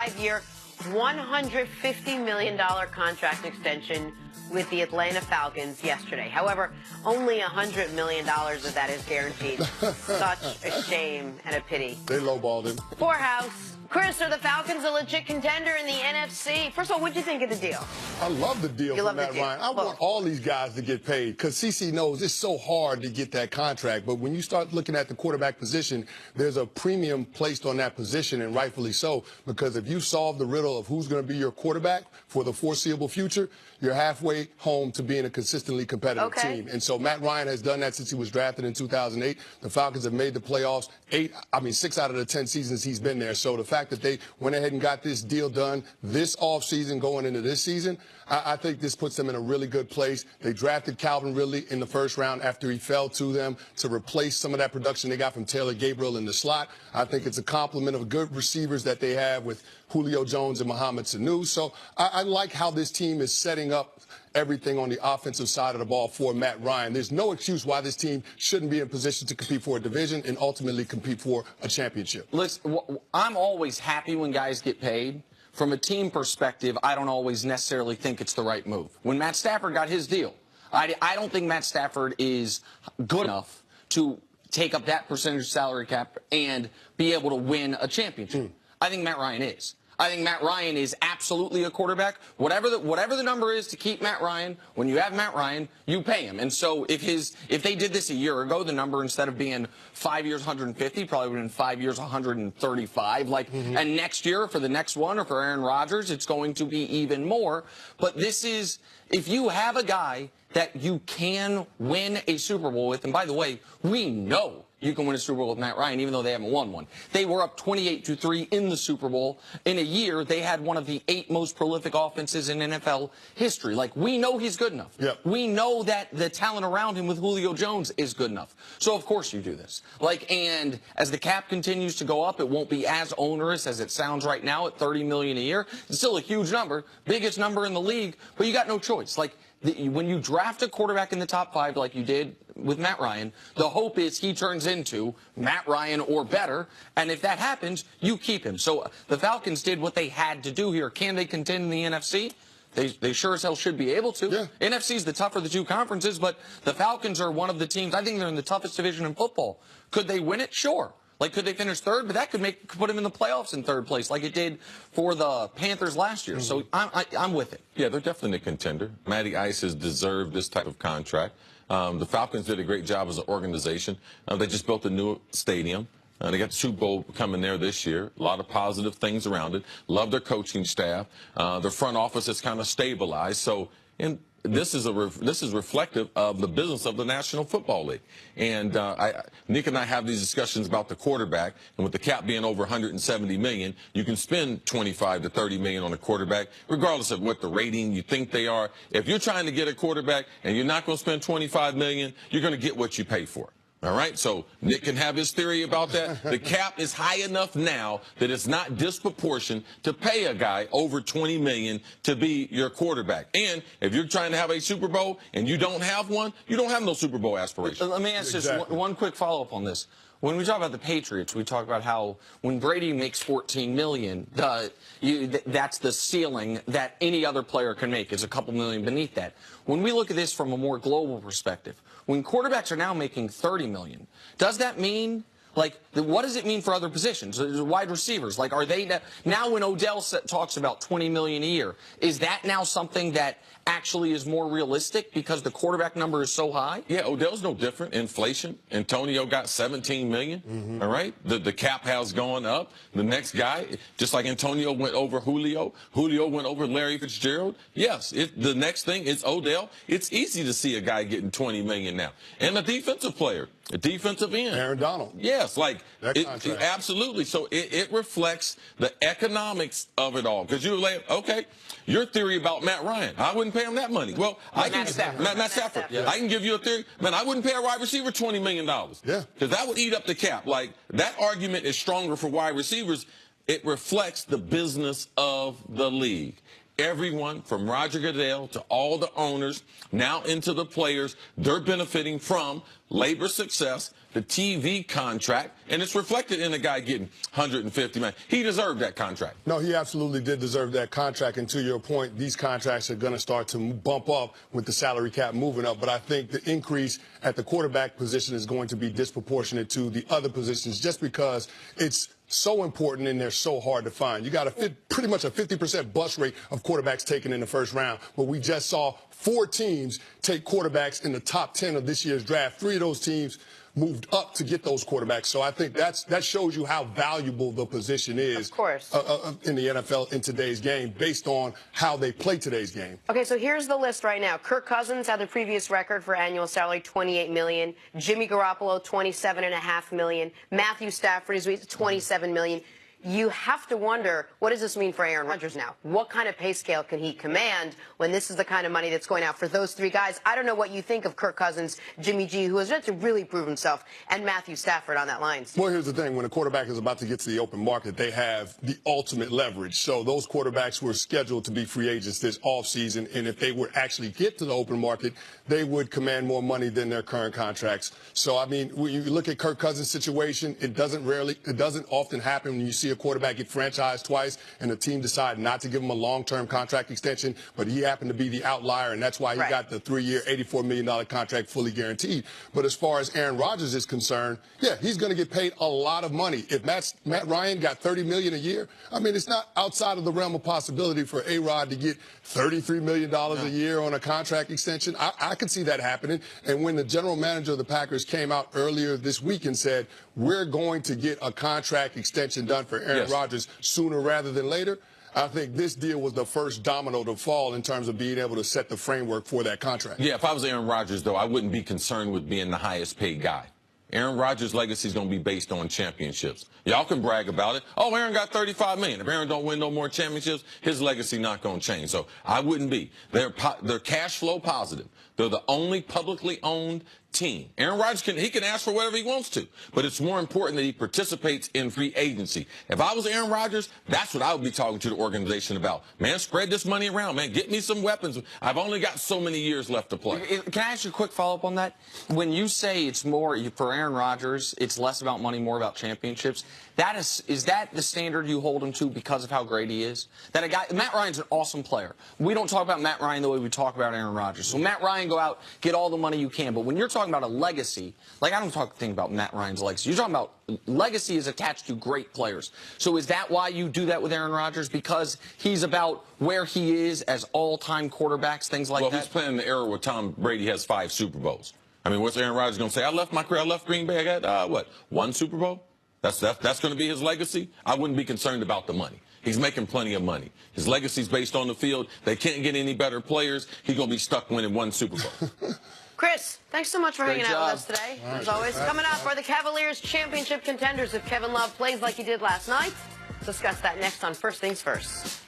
5-year, $150 million contract extension with the Atlanta Falcons yesterday. However, only $100 million of that is guaranteed. Such a shame and a pity. They lowballed him. Poorhouse. Chris, are the Falcons a legit contender in the NFC? First of all, what do you think of the deal? I love the deal from Matt Ryan. I want all these guys to get paid because CC knows it's so hard to get that contract. But when you start looking at the quarterback position, there's a premium placed on that position, and rightfully so, because if you solve the riddle of who's going to be your quarterback for the foreseeable future, you're halfway home to being a consistently competitive team. And so Matt Ryan has done that since he was drafted in 2008. The Falcons have made the playoffs 6 out of the 10 seasons he's been there. So the fact that they went ahead and got this deal done this offseason going into this season, I think this puts them in a really good place. They drafted Calvin Ridley in the first round after he fell to them to replace some of that production they got from Taylor Gabriel in the slot. I think it's a compliment of good receivers that they have with Julio Jones and Mohamed Sanu. So I like how this team is setting up everything on the offensive side of the ball for Matt Ryan. There's no excuse why this team shouldn't be in position to compete for a division and ultimately compete for a championship. Listen, I'm always happy when guys get paid. From a team perspective, I don't always necessarily think it's the right move. When Matt Stafford got his deal, I don't think Matt Stafford is good enough to take up that percentage salary cap and be able to win a championship. I think Matt Ryan is. I think Matt Ryan is absolutely a quarterback. Whatever the number is to keep Matt Ryan, when you have Matt Ryan, you pay him. And so if they did this a year ago, the number instead of being 5 years 150 probably would have been 5 years 135. And next year for the next one or for Aaron Rodgers, it's going to be even more. But this is, if you have a guy that you can win a Super Bowl with, and by the way, we know you can win a Super Bowl with Matt Ryan, even though they haven't won one. They were up 28-3 in the Super Bowl. In a year, they had one of the 8 most prolific offenses in NFL history. We know he's good enough. Yep. We know that the talent around him with Julio Jones is good enough. So, of course, you do this. And as the cap continues to go up, it won't be as onerous as it sounds right now at $30 million a year. It's still a huge number, biggest number in the league, but you got no choice. When you draft a quarterback in the top 5 like you did with Matt Ryan, the hope is he turns into Matt Ryan or better, and if that happens, you keep him. So the Falcons did what they had to do here. Can they contend in the NFC? They sure as hell should be able to. Yeah. NFC is the tougher of the two conferences, but the Falcons are one of the teams, I think they're in the toughest division in football. Could they win it? Sure. Could they finish third? But that could put them in the playoffs in third place, like it did for the Panthers last year. So I'm with it. Yeah, they're definitely a contender. Matty Ice has deserved this type of contract. The Falcons did a great job as an organization. They just built a new stadium. They got the Super Bowl coming there this year. A lot of positive things around it. Love their coaching staff. Their front office is kind of stabilized. So, this is reflective of the business of the National Football League. And Nick and I have these discussions about the quarterback, and with the cap being over $170 million, you can spend $25 to $30 million on a quarterback, regardless of what the rating you think they are. If you're trying to get a quarterback and you're not going to spend $25 million, you're going to get what you pay for. All right, so Nick can have his theory about that. The cap is high enough now that it's not disproportionate to pay a guy over $20 million to be your quarterback. And if you're trying to have a Super Bowl and you don't have one, you don't have no Super Bowl aspirations. Let me ask just one quick follow-up on this. When we talk about the Patriots, we talk about how when Brady makes $14 million, that's the ceiling that any other player can make, is a couple million beneath that. When we look at this from a more global perspective, when quarterbacks are now making $30 million, does that mean, what does it mean for other positions? Wide receivers, are they now when Odell talks about $20 million a year, is that now something that actually is more realistic because the quarterback number is so high? Yeah, Odell's no different. Inflation. Antonio got $17 million. All right, the cap has gone up. The next guy, just like Antonio went over Julio, Julio went over Larry Fitzgerald. Yes, the next thing is Odell. It's easy to see a guy getting $20 million now, and a defensive player. A defensive end. Aaron Donald. Yes, absolutely. So it reflects the economics of it all. Because you're okay, your theory about Matt Ryan, I wouldn't pay him that money. Well, Matt Stafford. Yeah. I can give you a theory. Man, I wouldn't pay a wide receiver $20 million. Yeah. Because that would eat up the cap. That argument is stronger for wide receivers. It reflects the business of the league. everyone from Roger Goodell to all the owners, now into the players, they're benefiting from labor success, the TV contract, and it's reflected in the guy getting $150 million. He deserved that contract. No, he absolutely did deserve that contract. And to your point, these contracts are going to start to bump up with the salary cap moving up. But I think the increase at the quarterback position is going to be disproportionate to the other positions just because it's so important and they're so hard to find. You got pretty much a 50% bust rate of quarterbacks taken in the first round. But we just saw 4 teams take quarterbacks in the top 10 of this year's draft. 3 of those teams moved up to get those quarterbacks. So I think that shows you how valuable the position is, of course, in the NFL in today's game based on how they play today's game. Okay, so here's the list right now. Kirk Cousins had the previous record for annual salary, $28 million. Jimmy Garoppolo, $27.5 million. Matthew Stafford is $27 million. You have to wonder, what does this mean for Aaron Rodgers now? What kind of pay scale can he command when this is the kind of money that's going out for those 3 guys? I don't know what you think of Kirk Cousins, Jimmy G, who has yet to really prove himself, and Matthew Stafford on that line. Well, here's the thing. When a quarterback is about to get to the open market, they have the ultimate leverage. So those quarterbacks were scheduled to be free agents this offseason, and if they would actually get to the open market, they would command more money than their current contracts. So, I mean, when you look at Kirk Cousins' situation, it doesn't often happen when you see a quarterback get franchised twice and the team decide not to give him a long-term contract extension, but he happened to be the outlier, and that's why he got the 3-year, $84 million contract fully guaranteed. But as far as Aaron Rodgers is concerned, yeah, he's going to get paid a lot of money. If Matt Ryan got $30 million a year, I mean, it's not outside of the realm of possibility for A-Rod to get $33 million a year on a contract extension. I could see that happening. And when the general manager of the Packers came out earlier this week and said, we're going to get a contract extension done for Aaron Rodgers sooner rather than later, I think this deal was the first domino to fall in terms of being able to set the framework for that contract. Yeah, if I was Aaron Rodgers, though, I wouldn't be concerned with being the highest paid guy. Aaron Rodgers' legacy is going to be based on championships. Y'all can brag about it. Oh, Aaron got $35 million. If Aaron don't win no more championships, his legacy not going to change. So I wouldn't be. They're cash flow positive. They're the only publicly owned team. Aaron Rodgers can ask for whatever he wants to, but it's more important that he participates in free agency. If I was Aaron Rodgers, that's what I would be talking to the organization about. Man, spread this money around. Man, get me some weapons. I've only got so many years left to play. Can I ask you a quick follow-up on that? When you say it's more, for Aaron Rodgers, it's less about money, more about championships, is that the standard you hold him to because of how great he is? That a guy, Matt Ryan's an awesome player. We don't talk about Matt Ryan the way we talk about Aaron Rodgers. So Matt Ryan, go out, get all the money you can. But when you're talking about a legacy, like I don't think about Matt Ryan's legacy. You're talking about legacy is attached to great players. So is that why you do that with Aaron Rodgers? Because he's about where he is as all-time quarterbacks, things like that? Well, he's playing in the era where Tom Brady has 5 Super Bowls. I mean, what's Aaron Rodgers going to say? I left my career, I left Green Bay, I got, 1 Super Bowl? That's going to be his legacy? I wouldn't be concerned about the money. He's making plenty of money. His legacy's based on the field. They can't get any better players. He's going to be stuck winning 1 Super Bowl. Chris, thanks so much for hanging out with us today. As always, coming up are the Cavaliers championship contenders if Kevin Love plays like he did last night. Discuss that next on First Things First.